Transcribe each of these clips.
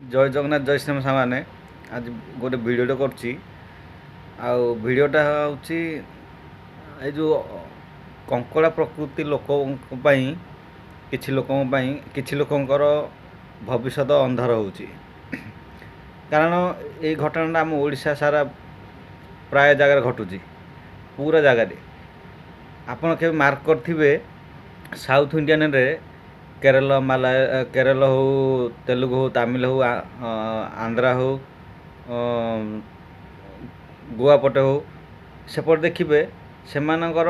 जय जगन्नाथ जय श्रीराम सामाने आज गोटे भिडियोटे करछि भिडियोटा हूँ ये जो कंकड़ा प्रकृति किछि लोकंकर भविष्यत अंधार होउछि। कारण ये घटनाटा आम ओडिशा सारा प्राय जगह घटुची पूरा जगह आपन के मार्क करथिबे साउथ इंडियन रे केरल हो तेलुगु हो तमिल हो आंध्रा हो गोवा पटे हो सेपट देखिए सेमानकर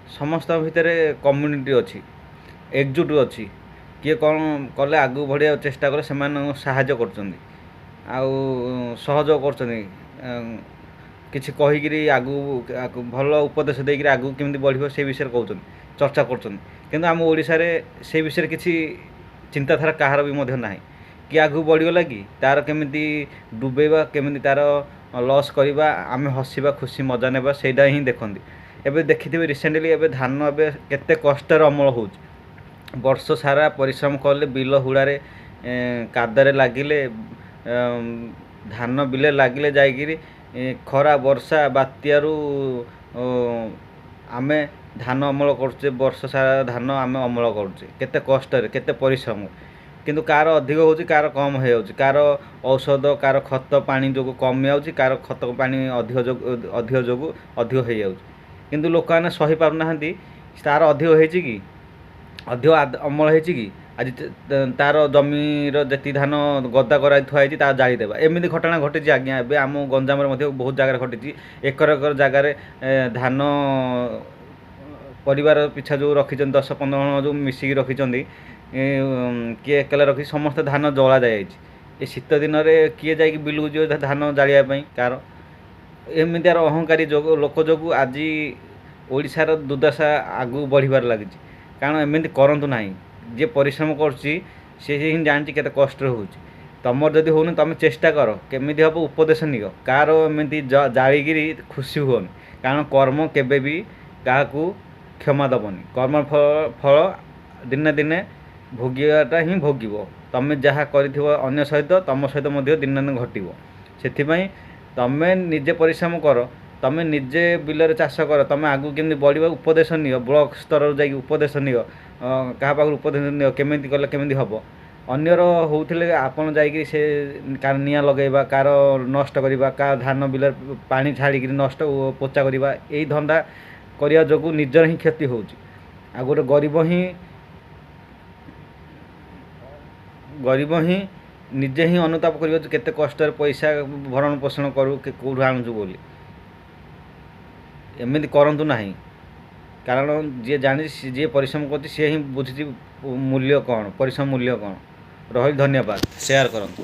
समस्त भितर कम्युनिटी अच्छी एकजुट अच्छी किए कौन कले आगू बढ़िया चेष्टा कले से साहाय्य कर सहयोग कर किसी कहीकि आगू भल उपदेश देकर आगू केमी बढ़ से विषय कहते चर्चा कर आम ओडिशा रे से विषय किसी चिंताधारा कहार भी ना कि आगू बढ़ीगला कि तार केमी डुबेबा केमी तार लॉस करवा आम हसवा खुशी मजा नेबा सेटा ही देखती। एवं देखिए रिसेंटली एवं धान एवं केते कष्टर अमल हो वर्ष सारा परिश्रम कले बिल हुड़ारे कादरे लगिले धान बिले लगिले जाइकिरी खरा वर्षा बात्यारू आमे धान अमल करचे वर्ष सारा धान आमे अमल करचे केते कष्टर केते परिश्रम किंतु कार अधिक होची कार कम हो जाउची कार औषध कार खत पानी जो कम जाउची कार खत पानी अधिक जो अधिक हो जाउची किंतु लोक मैंने सही पार ना तार अधिक होती कि अधिक अमल होती कि आज तार जमीर जी धान गदा कर थुआई जालीदेवा एमती घटना घटी आज्ञा एवं आम गंजाम बहुत जगह घटी एकर एकर जगार धान परिवार पिछा जो रखी 10-15 जन जो मिसिकी रखी किए एकला रखी समस्त धान जला जाए शीत दिन में किए जा बिलू जो धान जालियापाई कार एमती अहंकारी लोक जो आज ओडिशार दुर्दशा आगू बढ़िबार लगी कारण एमती करंतु नाही जे परिश्रम करछि से ही जानी केते कष्ट हो तुम जदि हो तुम चेष्टा कर केमी हम उपदेश नियो कार एमती जालिकी खुशी हुन कारण कर्म केबे भी क्या क्षमा दबनी कर्म फल दिने दिने भोगियाटा ही भोगिब तुम जहाँ कर अन्य सहित तुम सहित दिन दिन घटो से तुम निजे परिश्रम कर तुम निजे बिल चाष कर तुम आगू केमी बढ़ उपदेश नियो ब्लॉक स्तर जा उपदेश नियो क्या पाख उपदेश नियो केमी कले केमी हम अन्यर होते आपड़ से कार निया लगेगा कार नष्ट करवा का धान बिल पानी छाड़ी नष्ट पोचा करवा यही धंदा करने जो निजर ही क्षति हो गोटे गरीब ही निजे ही अनुताप कर केते कष्ट पैसा भरण पोषण करूँ कौटू आणुचु बोली एमती करंतु नाही कारण जी जानी जी परिश्रम कर सी ही बुझी मूल्य कौन परिश्रम मूल्य कौन रही धन्यवाद शेयर करंतु।